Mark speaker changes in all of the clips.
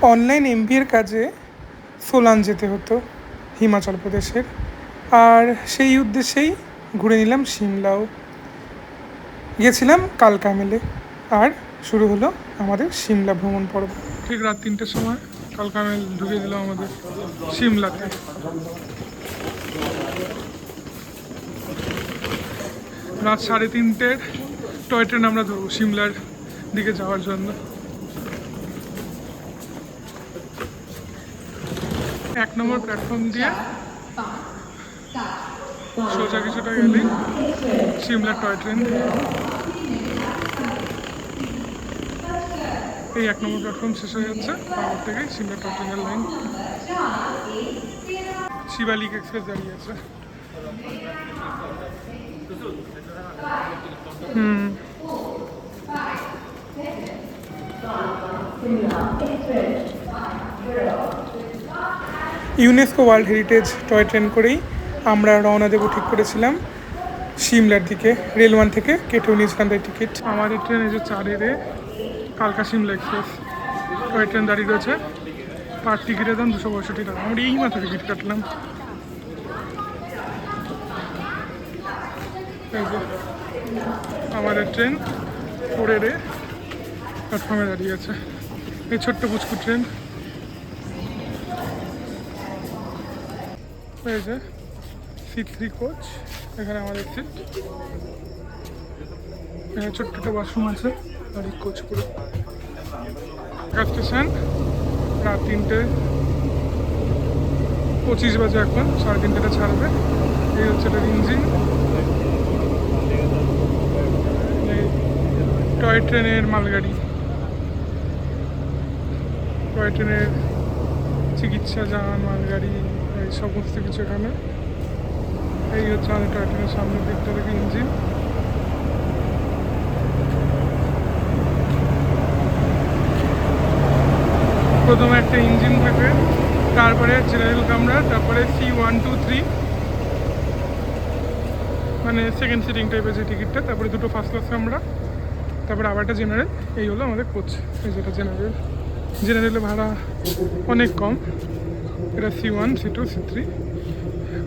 Speaker 1: Online এমবিএর কাজে সোলান যেতে হতো, হিমাচল প্রদেশের। আর সেই উদ্দেশ্যেই ঘুরে নিলাম সিমলাও। গেছিলাম কালকা মেলে। আর শুরু হলো আমাদের সিমলা ভ্রমণ পর্ব। ঠিক রাত 3টের সময় কালকা মেল ঢুকে দিল আমাদের সিমলাতে। রাত 3:30 টয় ট্রেন আমরা ধরবো সিমলার দিকে যাওয়ার জন্য। 1 নম্বর প্ল্যাটফর্ম দিয়ে সোজা কিছুটা গেলেই সিমলার টয় ট্রেন। এই 1 নম্বর প্ল্যাটফর্ম শেষ হয়ে যাচ্ছে, তারপর থেকেই সিমলা টয় ট্রেনের লাইন। শিবালিক এক্সপ্রেস দাঁড়িয়ে আছে। UNESCO world heritage toy train করেই আমরা রওনা দেবো ঠিক করেছিলাম সিমলার দিকে। রেল 1 থেকে কেটেও নিয়েছিলাম তাই টিকিট। আমাদের ট্রেন এই যে 4 কালকা সিমলা এক্সপ্রেস টয় ট্রেন দাঁড়িয়ে রয়েছে। পার টিকিটের দাম 262 টাকা। আমরা এই মাত্র টিকিট কাটলাম। এই যে আমাদের ট্রেন 4 প্ল্যাটফর্মে দাঁড়িয়ে আছে। এই ছোট্ট পুচকু ট্রেন। এই যে C3 কোচ, এখানে আমাদের সিট। এখানে ছোট্ট একটা ওয়াশরুম আছে। আর এই কোচ পুরো স্টেশন। রাত 3:25 বাজে এখন। 3:30টা ছাড়বে। এই হচ্ছে এটার ইঞ্জিন। টয় ট্রেনের মালগাড়ি, টয় ট্রেনের চিকিৎসা যান, মালগাড়ি, এই সমস্ত কিছু এখানে। এই হচ্ছে আমাদের টয় ট্রেনের সামনের দিকটা থেকে ইঞ্জিন। প্রথমে একটা ইঞ্জিন থাকে, তারপরে জেনারেল কামরা, তারপরে C1 2 3 মানে সেকেন্ড সিটিং টাইপের যে টিকিটটা, তারপরে 2টো ফার্স্ট ক্লাস কামরা, তারপরে আবার একটা জেনারেল। এই হলো আমাদের কোচ। এই যেটা জেনারেল। জেনারেলে ভাড়া অনেক কম। এটা C1 C2 C3।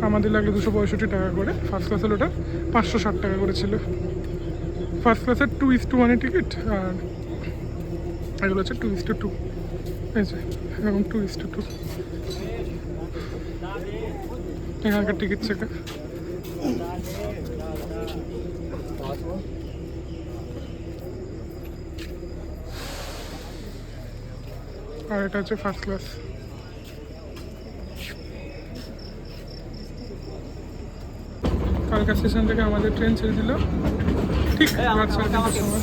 Speaker 1: আমাদের লাগলো 265 টাকা করে। ফার্স্ট ক্লাসের ওটা 560 টাকা করেছিল। ফার্স্ট ক্লাসের 2:1 টিকিট, আর এগুলো হচ্ছে 2:2। এই যে এরকম 2:2 এখানকার টিকিট থেকে। আর এটা হচ্ছে ফার্স্ট ক্লাস। কালকা স্টেশন থেকে আমাদের ট্রেন ছেড়ে দিল ঠিক রাত 3:30টার সময়।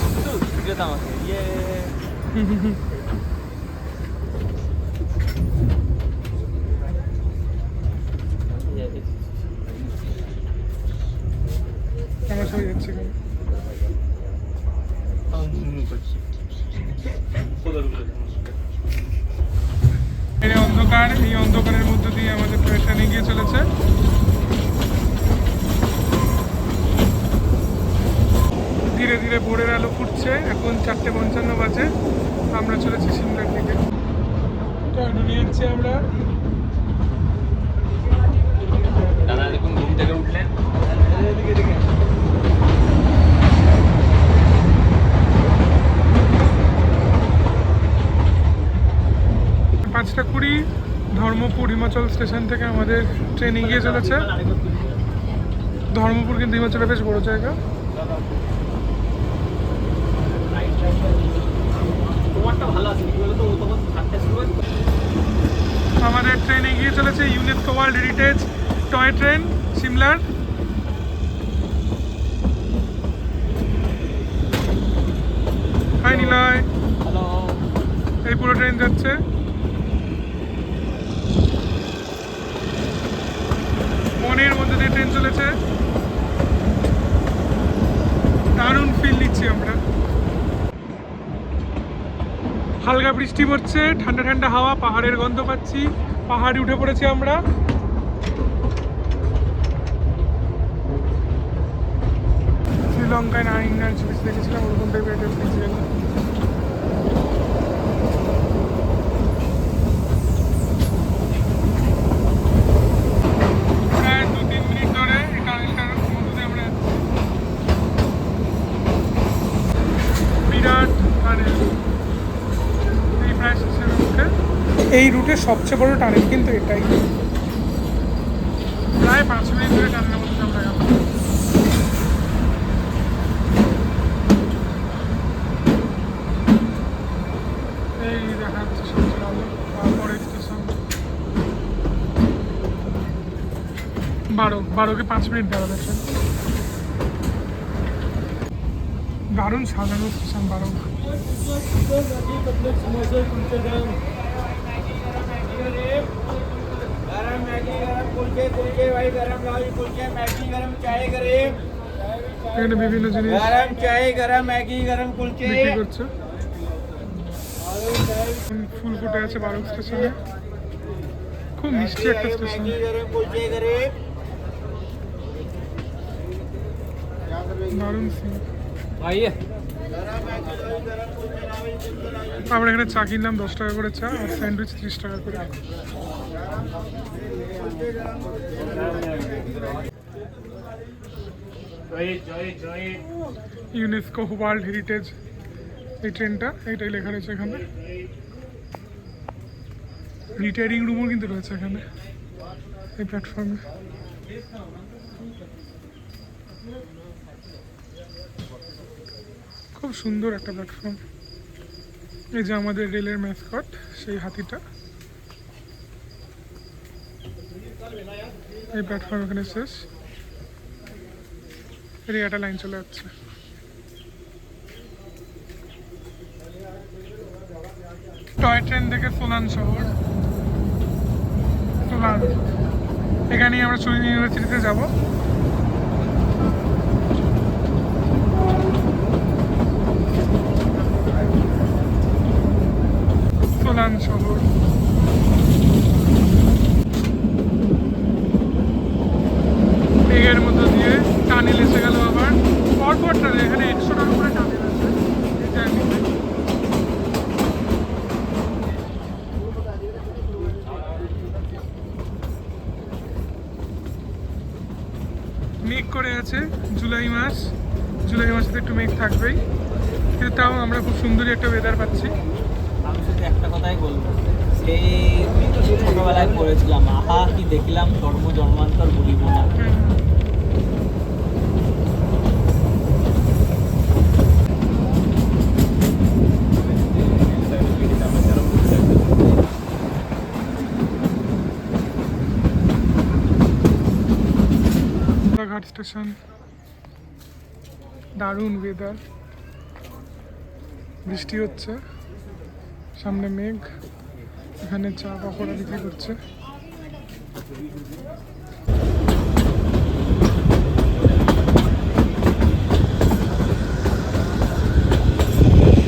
Speaker 1: আমরা সবাই যাচ্ছি এখানে। এই অন্ধকার, এই অন্ধকারের মধ্যে দিয়ে আমাদের ট্রেন এগিয়ে চলেছে। ধীরে ধীরে ভোরের আলো ফুটছে। এখন 4:55 বাজে। আমরা চলেছি সিমলার দিকে। নিয়ে যাচ্ছি আমরা। ঘুম থেকে উঠলেন 5:20 ধর্মপুর হিমাচল স্টেশন থেকে আমাদের ট্রেন এগিয়ে চলেছে। ধর্মপুর কিন্তু হিমাচলের বেশ বড় জায়গা। আমাদের ট্রেন এগিয়ে চলেছে UNESCO world heritage toy train সিমলার। হাই নিলয়। এই পুরো ট্রেন যাচ্ছে। মনের মধ্যে দিয়ে ট্রেন চলেছে। দারুণ ফিল নিচ্ছি আমরা। হালকা বৃষ্টি পড়ছে, ঠান্ডা ঠান্ডা হাওয়া, পাহাড়ের গন্ধ পাচ্ছি। পাহাড়ে উঠে পড়েছি আমরা। শ্রীলঙ্কায় নারায়ণ ছবি দেখেছিলাম, ওরকম টাইপের একটা ফিল ছিল। এই রুটের সবচেয়ে বড় টানেল কিন্তু এটাই। প্রায় 5 মিনিট ধরে টানেলের মধ্যে আমরা গেলাম। এই দেখা যাচ্ছে সবচেয়ে আলো, তারপরে স্টেশন 12কে 5 মিনিট দাঁড়াবে ট্রেন। দারুণ সাজানো স্টেশন 12। এখানে বিভিন্ন জিনিস বিক্রি করছে। ফুল ফুটে আছে 12 স্টেশনে, খুব মিষ্টি একটা স্টেশন। দারুণ সিন। আমরা এখানে চা কিনলাম 10 টাকা করে চা, আর স্যান্ডউইচ 30 টাকা করে। ইউনেস্কো ওয়ার্ল্ড হেরিটেজ এই ট্রেনটা, এইটাই লেখা রয়েছে এখানে। রিটায়ারিং রুমও কিন্তু রয়েছে এখানে এই প্ল্যাটফর্মে। খুব সুন্দর একটা প্ল্যাটফর্ম। এই যে আমাদের রেলের ম্যাসকট, সেই হাতিটা। এই প্ল্যাটফর্ম এখানে শেষ, রেয়াটা লাইন চলে যাচ্ছে। টয় ট্রেন থেকে সোলান শহর, সোলান, এখানেই আমরা সুইন ইউনিভার্সিটিতে যাব। সোলান শহর, মেঘের মধ্যে দিয়ে টানেল এসে গেল আবার। পরপর টানেল, এখানে 100টার উপরে টানেল আছে। মেঘ করে আছে, জুলাই মাসে তো একটু মেঘ থাকবেই, কিন্তু তাও আমরা খুব সুন্দরী একটা ওয়েদার পাচ্ছি।
Speaker 2: আমি শুধু একটা কথাই বলবো, সেই ছোটবেলায় পড়েছিলাম, আহা কি দেখলাম জন্ম জন্মান্তর ভুলিব না।
Speaker 1: ঘাট স্টেশন, দারুণ ওয়েদার, বৃষ্টি হচ্ছে, সামনে মেঘ, এখানে চা পকোড়া বিক্রি করছে।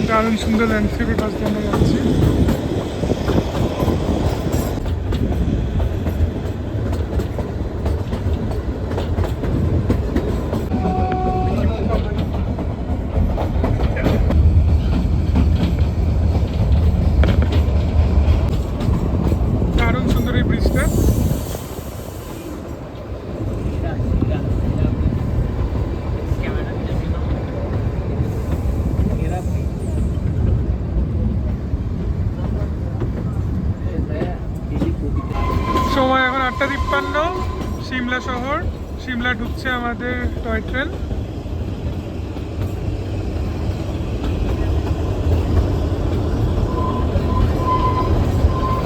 Speaker 1: দারুণ সুন্দর ল্যান্ডস্কেপের কাছ দিয়ে আমরা যাচ্ছি। দারুণ সুন্দর এই ব্রিজটা। সময় এখন 8:53, সিমলা শহর, সিমলা ঢুকছে আমাদের টয় ট্রেন।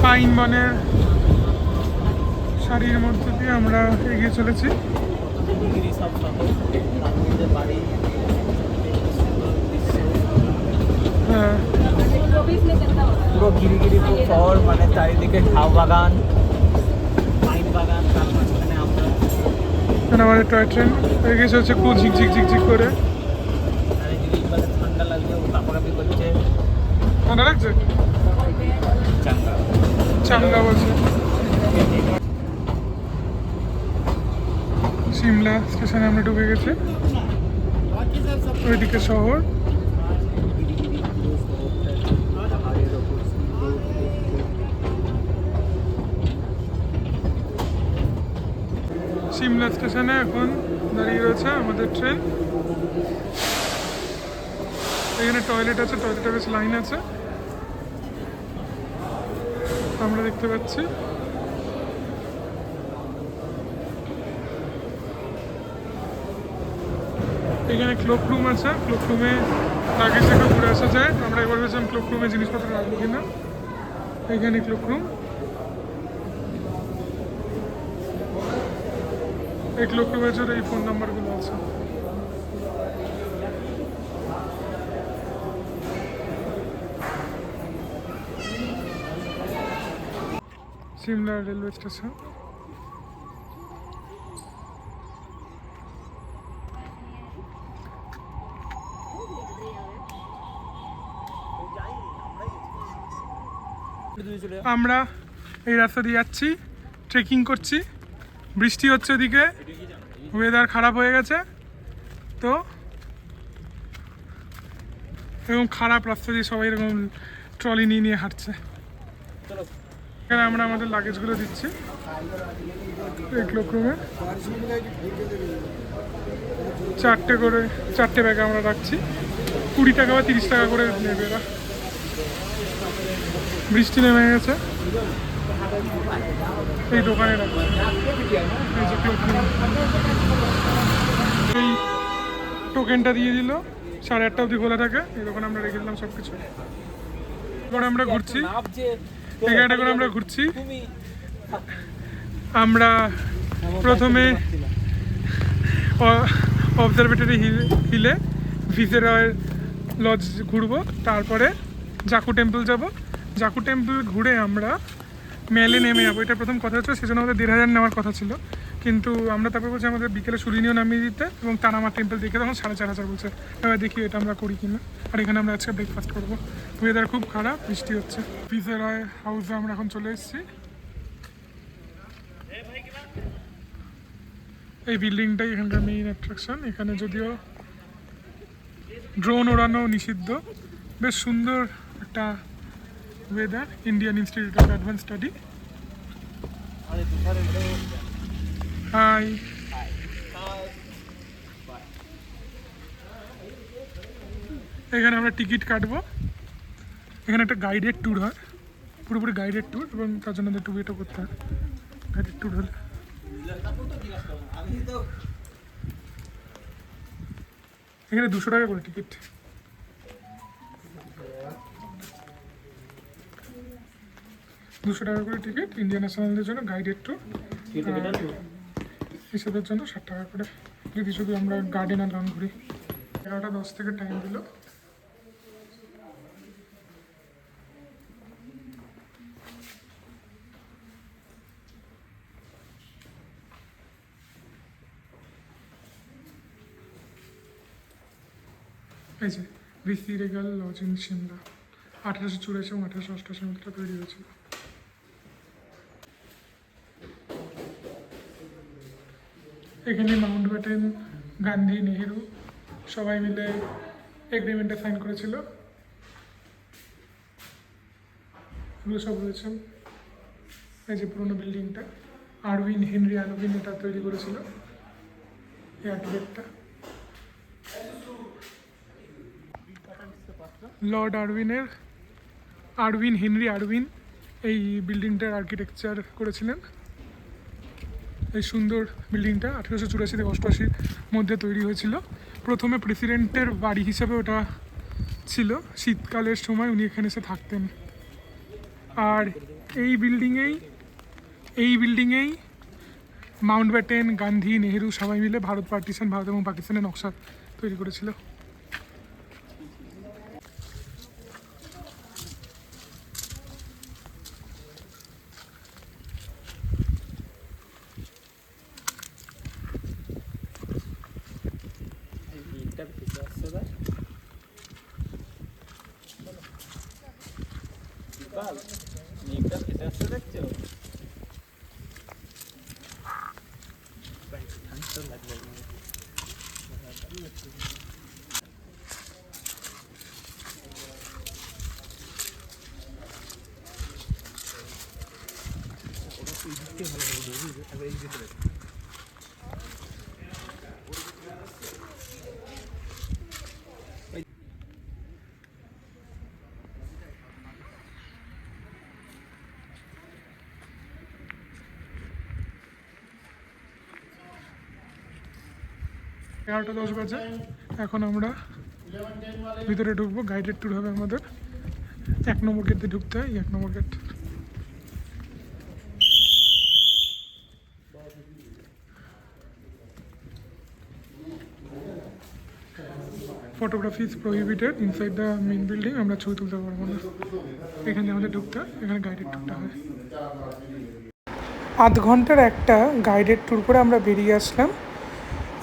Speaker 1: পাইন বনের শাড়ির মধ্যে দিয়ে আমরা এগিয়ে চলেছি। হ্যাঁ,
Speaker 2: পুরো গিরিগিরি শহর, মানে চারিদিকে ঝাউ বাগান, পাইন বাগান, তার মাঝখানে আমরা।
Speaker 1: আমাদের টয় ট্রেন এগিয়ে চলছে খুব ঝিকঝিক ঝিকঝিক করে।
Speaker 2: আর এই জিনিসগুলো ঠান্ডা লাগছে, কাপড়াপি করছে।
Speaker 1: ঠান্ডা লাগছে,
Speaker 2: চাঙ্গা
Speaker 1: চাঙ্গা বলছে। সিমলা স্টেশনে আমরা ঢুকে গেছি, ওইদিকে শহর। সিমলা স্টেশনে এখন দাঁড়িয়ে রয়েছে আমাদের ট্রেন। এখানে টয়লেট আছে, টয়লেটে বেশ লাইন আছে। আমরা দেখতে পাচ্ছি। এখানে ক্লোক রুম আছে, ক্লোক রুমে লাগেজ রেখে ঘুরে আসা যায়। আমরা এবার ভেবেছিলাম ক্লোক রুমে জিনিসপত্র রাখবো কিনা। এখানে ক্লোক রুম, এই ক্লোক রুমের জন্য এই ফোন নাম্বারগুলো আছে। Shimla railway station. আমরা এই রাস্তা দিয়ে যাচ্ছি, ট্রেকিং করছি। বৃষ্টি হচ্ছে ওদিকে, ওয়েদার খারাপ হয়ে গেছে তো, এরকম খারাপ রাস্তা দিয়ে সবাই এরকম ট্রলি নিয়ে নিয়ে হাঁটছে। এখানে আমরা আমাদের লাগেজগুলো দিচ্ছি এই ক্লোক রুমে। 4টে ব্যাগে আমরা রাখছি। 20 টাকা বা 30 টাকা করে নেবে এরা। বৃষ্টি নেমে গেছে, এই দোকানে রাখছি। এই যে ক্লোক রুম, এই টোকেনটা দিয়ে দিল, 8:30 অবধি খোলা থাকে। এই দোকানে আমরা রেখে দিলাম সব কিছু। এবার আমরা ঘুরছি, এই গাড়িটা করে আমরা ঘুরছি। আমরা প্রথমে অবজারভেটরি হিলে ভিসেরয় লজ ঘুরবো, তারপরে জাকু টেম্পল যাব। জাকু টেম্পল ঘুরে আমরা মেলে নেমে যাবো। এটা প্রথম কথা হচ্ছে, সেজন্য আমাদের 1,500 নেওয়ার কথা ছিল, কিন্তু আমরা তারপর বলছি আমাদের বিকেলে সুরিনিও নামিয়ে দিতে এবং তানামা টেম্পল দেখে তখন 4,500 বলছে। এবার দেখি এটা আমরা করি কিনা। আর এখানে আমরা আজকে ব্রেকফাস্ট করবো। ওয়েদার খুব খারাপ, বৃষ্টি হচ্ছে। ভিসেরয় হাউসে আমরা এখন চলে এসেছি। এই বিল্ডিংটাই এখানকার মেইন অ্যাট্রাকশন। এখানে যদিও ড্রোন ওড়ানো নিষিদ্ধ, বেশ সুন্দর একটা weather. Indian Institute of Advance Study. Hi, এখানে আমরা টিকিট কাটবো। এখানে একটা গাইডেড ট্যুর হয়, পুরোপুরি গাইডেড ট্যুর, এবং তার জন্য একটু ওয়েটও করতে হয় গাইডেড ট্যুর হলে। এখানে 200 টাকা করে টিকিট। ইন্ডিয়ান ন্যাশনালদের জন্য গাইডেড ট্যুর, এসবের জন্য 60 টাকা করে। যদি শুধু আমরা গার্ডেন আর লন ঘুরি। 11:10 থেকে টাইম দিল। এই যে VC Regal lodge in Shimla, 1884 এবং 1888 মধ্যে তৈরি হয়েছিল। এখানে মাউন্ট ব্যাটেন, গান্ধী, নেহেরু সবাই মিলে এগ্রিমেন্টে সাইন করেছিল। এগুলো সব রয়েছে। এই যে পুরোনো বিল্ডিংটা, হেনরি আরউইন এটা তৈরি করেছিল, এই আর্কিটেক্টটা। লর্ড হেনরি আরউইন এই বিল্ডিংটার আর্কিটেকচার করেছিলেন। এই সুন্দর বিল্ডিংটা 1884 থেকে 88 মধ্যে তৈরি হয়েছিল। প্রথমে প্রেসিডেন্টের বাড়ি হিসাবে ওটা ছিল, শীতকালের সময় উনি এখানে এসে থাকতেন। আর এই বিল্ডিংয়েই মাউন্ট ব্যাটেন, গান্ধী, নেহেরু সবাই মিলে ভারত এবং পাকিস্তানের নকশা তৈরি করেছিল। 11:10 বাজে। এখন আমরা ভিতরে ঢুকবো, গাইডেড ট্যুর হবে আমাদের। 1 নম্বর গেট দিয়ে ঢুকতে হয়, 1 number gate. Photography is prohibited inside the main building. আমরা ছবি তুলতে পারবো না এখানে, আমাদের ঢুকতে হয়, এখানে গাইডেড ট্যুরটা হয়। আধ ঘন্টার একটা গাইডেড ট্যুর করে আমরা বেরিয়ে আসলাম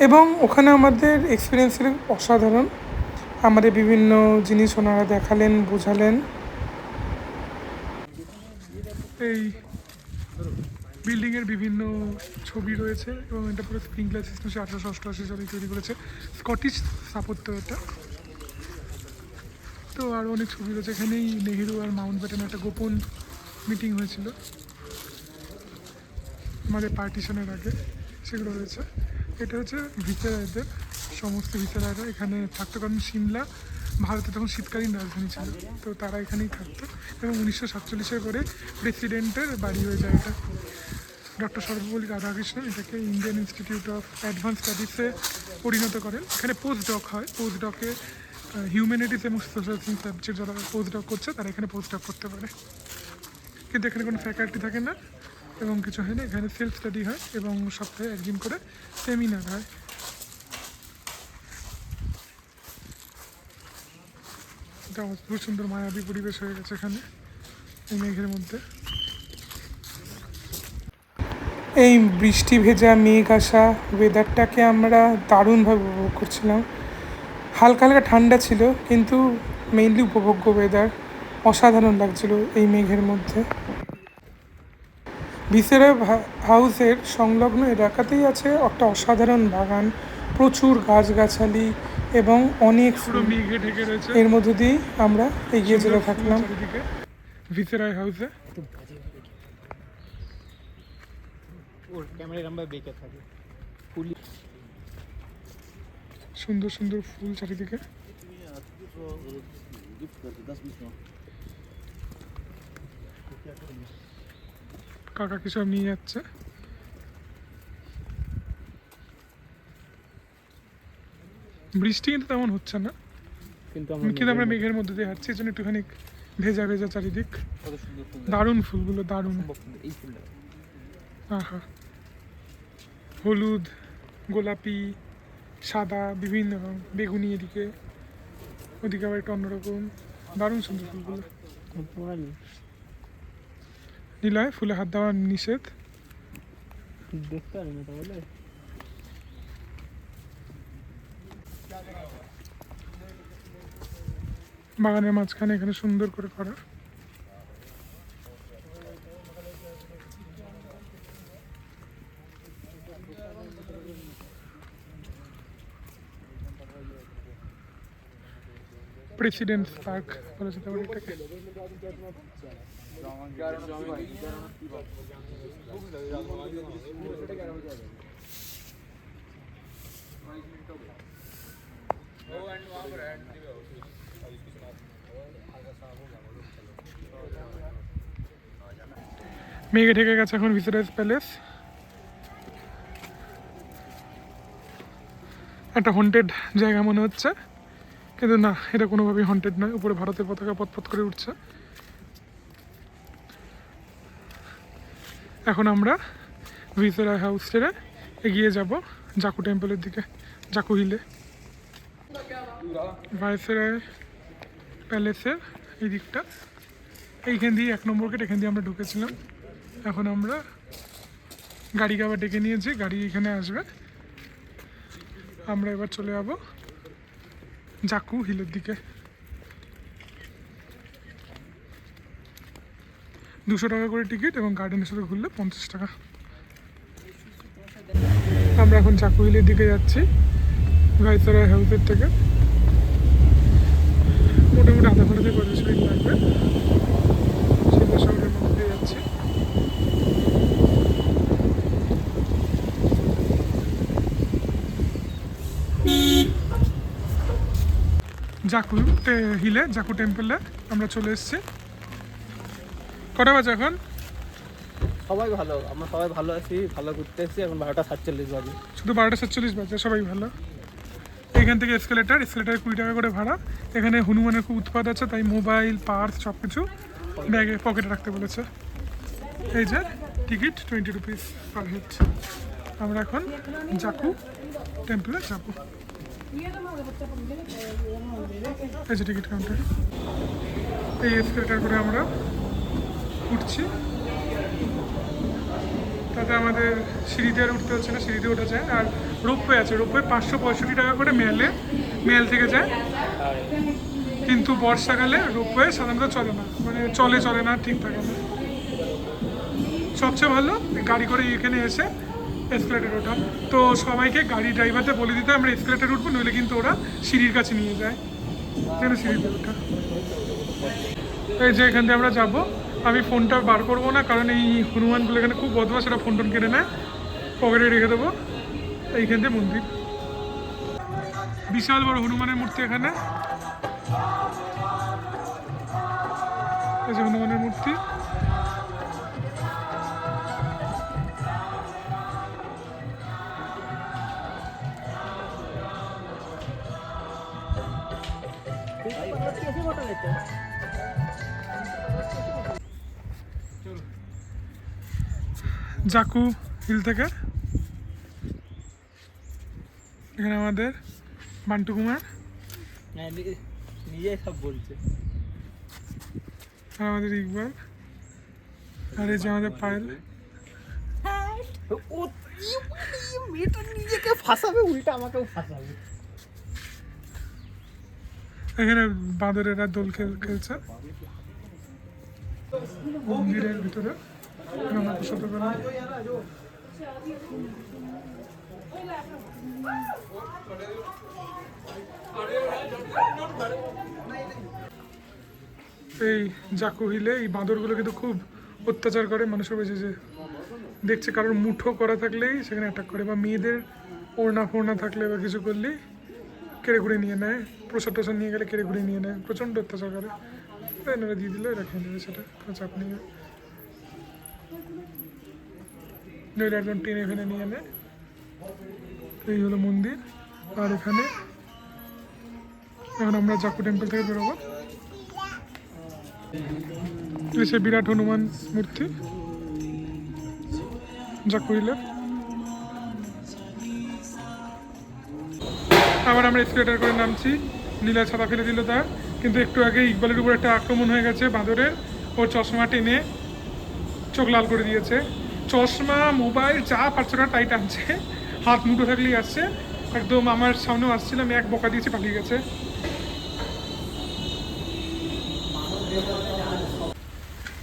Speaker 1: এবং ওখানে আমাদের এক্সপিরিয়েন্স ছিল অসাধারণ। আমাদের বিভিন্ন জিনিস ওনারা দেখালেন, বোঝালেন। এই বিল্ডিংয়ের বিভিন্ন ছবি রয়েছে এবং এটা পুরো স্প্রিংকলার সিস্টেম 1888 সালে তৈরি করেছে, স্কটিশ স্থাপত্য এটা। তো আরও অনেক ছবি রয়েছে এখানেই। নেহেরু আর মাউন্ট ব্যাটেন একটা গোপন মিটিং হয়েছিল আমাদের পার্টিশনের আগে, সেগুলো রয়েছে। এটা হচ্ছে ভিসেরায়দের, সমস্ত ভিসেরায়রা এখানে থাকতো, কারণ সিমলা ভারতে তখন শীতকালীন রাজধানী ছিল, তো তারা এখানেই থাকতো। এবং 1947 করে প্রেসিডেন্টের বাড়ি হয়ে যায় এটা। ডক্টর সর্বপল্লী রাধাকৃষ্ণন এটাকে ইন্ডিয়ান ইনস্টিটিউট অফ অ্যাডভান্স স্টাডিজে পরিণত করেন। এখানে পোস্ট ডক হয়, পোস্ট ডকে হিউম্যানিটিস এবং সোশ্যাল সায়েন্স সাবজেক্ট যারা পোস্ট ডক করছে তারা এখানে পোস্ট ডক করতে পারে, কিন্তু এখানে কোনো ফ্যাকাল্টি থাকে না এবং কিছু হয় না। এখানে সেলফ স্টাডি হয় এবং সপ্তাহে একদিন করে সেমিনার হয়। এটা অদ্ভুত সুন্দর মায়াবী পরিবেশ হয়ে গেছে এখানে এই মেঘের মধ্যে। এই বৃষ্টি ভেজা মেঘ আসা ওয়েদারটাকে আমরা দারুণভাবে উপভোগ করছিলাম। হালকা হালকা ঠান্ডা ছিল কিন্তু মেইনলি উপভোগ্য ওয়েদার, অসাধারণ লাগছিল এই মেঘের মধ্যে। ভিসেরয় হাউসের সংলগ্ন এলাকাতেই আছে একটা অসাধারণ বাগান, প্রচুর গাছগাছালি এবং অনেক ফুল মেঘে ঢেকে রয়েছে। এর মধ্যে দিয়েই আমরা এগিয়ে যেতে থাকলাম ভিসেরয় হাউসে। সুন্দর সুন্দর ফুল চারিদিকে। কাকা কি সব নিয়ে যাচ্ছে। বৃষ্টি কিন্তু তেমন হচ্ছে না, কিন্তু আমরা মেঘের মধ্যে দিয়ে হাঁটছি, এই জন্য একটুখানি ভেজা ভেজা চারিদিক। দারুণ ফুলগুলো, দারুণ। আহা, হলুদ, গোলাপি, সাদা, বিভিন্ন রঙ, বেগুনি, এদিকে ওদিকে আবার একটু অন্যরকম, দারুণ সুন্দর ফুলগুলো। নীলয়, ফুলে হাত দেওয়া নিষেধ। বাগানের মাঝখানে এখানে সুন্দর করে করা। প্রেসিডেন্টস পার্ক বলা যেতে পারে এটাকে। মেঘে ঢেকে গেছে এখন ভিসেরাস প্যালেস। একটা হন্টেড জায়গা মনে হচ্ছে, কিন্তু না, এটা কোনোভাবেই হন্টেড নয়। উপরে ভারতের পতাকা পথ করে উঠছে। এখন আমরা ভিসেরয় হাউস ছেড়ে এগিয়ে যাব জাকু টেম্পলের দিকে, জাকু হিলে। ভাইসরয় প্যালেসের এই দিকটা, এইখান দিয়ে 1 নম্বর গেট, এখান দিয়ে আমরা ঢুকেছিলাম। এখন আমরা গাড়িকে আবার ডেকে নিয়েছি, গাড়ি এখানে আসবে। আমরা এবার চলে যাব জাকু হিলের দিকে। 200 টাকা করে টিকিট এবং গার্ডেনের সাথে ঘুরলে 50 টাকা। আমরা এখন জাকু হিলের দিকে যাচ্ছি ভাইসরয় হাউসের থেকে। মোটামুটি আধা ঘন্টা থেকে 45 মিনিট লাগবে। শিমলা শহরের মধ্যে দিয়ে যাচ্ছি। জাকু হিলে, জাকু টেম্পলে আমরা চলে এসেছি। কটা বাজে এখন?
Speaker 2: সবাই ভালো, আমরা সবাই ভালো আছি, ভালো ঘুরতে এসেছি। এখন 12টা 47 বাজে।
Speaker 1: শুধু 12টা 47 বাজে, সবাই ভালো। এখান থেকে এসকেলেটার 20 টাকা করে ভাড়া। এখানে হনুমানের খুব উৎপাদ আছে, তাই মোবাইল, পার্স সব কিছু ব্যাগে পকেটে রাখতে বলেছে। এই যে টিকিট 20 রুপিস পার হেড। আমরা এখন জাকু টেম্পলে যাবো। এই যে টিকিট কাউন্টার, এই এসকেলেটার করে আমরা উঠছি। তাতে আমাদের সিঁড়িতে আর উঠতে হচ্ছে না, সিঁড়িতে ওঠা যায়। আর রোপওয়ে আছে, রোপওয়ে 565 টাকা করে মেল থেকে যায়। কিন্তু বর্ষাকালে রোপওয়ে সাধারণত চলে না, মানে চলে না, ঠিক থাকে না। সবচেয়ে ভালো গাড়ি করে এখানে এসে এসকেলেটার ওঠা। তো সবাইকে গাড়ি ড্রাইভারদের বলে দিতে আমরা এসকেলেটার উঠবো, নইলে কিন্তু ওরা সিঁড়ির কাছে নিয়ে যায়, যেন সিঁড়িতে ওঠা। এই যে এখান দিয়ে আমরা যাবো। আমি ফোনটা বার করবো না, কারণ এই হনুমানগুলো এখানে খুব বদমাশ, সেটা ফোন টোন কেটে নেয়, পকেটে রেখে দেবো। এইখান দিয়ে মন্দির, বিশাল বড় হনুমানের মূর্তি এখানে। এই যে হনুমানের মূর্তি। জাকু হিল থেকে এখানে আমাদের বান্টু কুমার
Speaker 2: নিজে সব বলছে,
Speaker 1: আর আমাদের ইকবাল, আর এই যে আমাদের পায়েল।
Speaker 2: ও মেয়েটা নিজেকে ফাঁসাবে, উল্টা আমাকেও ফাঁসাবে।
Speaker 1: এখানে বাঁদরেরা দোল খেলছে মন্দিরের ভিতরে। নানা প্রসাদ করা। এই জাকু হিলে এই বাঁদরগুলো কিন্তু খুব অত্যাচার করে মানুষের কাছে। যে দেখছে কারোর মুঠো করা থাকলেই সেখানে অ্যাটাক করে, বা মেয়েদের ওড়না ফোড়না থাকলে বা কিছু করলেই কেড়ে ঘুরে নিয়ে নেয়। প্রসাদ টোসাদ নিয়ে গেলে কেড়ে ঘুরে নিয়ে নেয়, প্রচণ্ড অত্যাচার করে। এনারা দিয়ে দিলে রেখে নেবে, সেটা কোনো চাপ নিয়ে নইলে একদম টেনে ফেনে নিয়ে নেয়। এই হলো মন্দির। আর এখানে এখন আমরা জাকু টেম্পল থেকে বেরোবো। এসে বিরাট হনুমান মূর্তি জাকু হিলে। আবার আমরা এসকেলেটার করে নামছি। নীলা ছাতা ফেলে দিল তার, কিন্তু একটু আগে ইকবালের উপর একটা আক্রমণ হয়ে গেছে বাঁদরের। ওর চশমা টেনে চোখ লাল করে দিয়েছে। চশমা, মোবাইল যা পারছে না তাই টানছে, হাত মুঠো থাকলেই আসছে। একদম আমার সামনেও আসছিল, আমি এক বকা দিয়েছি, পালিয়ে গেছে।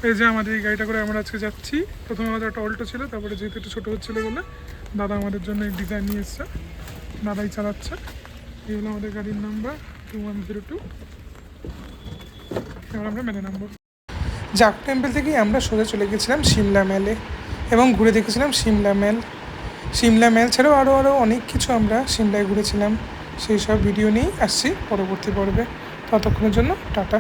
Speaker 1: এই যে আমাদের এই গাড়িটা করে আমরা আজকে যাচ্ছি। প্রথমে আমাদের একটা অল্টো ছিল, তারপরে যেহেতু একটু ছোটো হচ্ছিলো বলে দাদা আমাদের জন্য এই ডিজাইন নিয়ে এসছে, দাদাই চালাচ্ছে। এই হলো আমাদের গাড়ির নাম্বার 2102। এবার আমরা মেনে নামবো। জাকু টেম্পল থেকে আমরা সোজা চলে গেছিলাম সিমলা মেলে এবং ঘুরে দেখেছিলাম সিমলা মেল ছাড়াও আরও অনেক কিছু আমরা সিমলায় ঘুরেছিলাম। সেই সব ভিডিও নিয়েই আসছি পরবর্তী পর্বে। ততক্ষণের জন্য টাটা।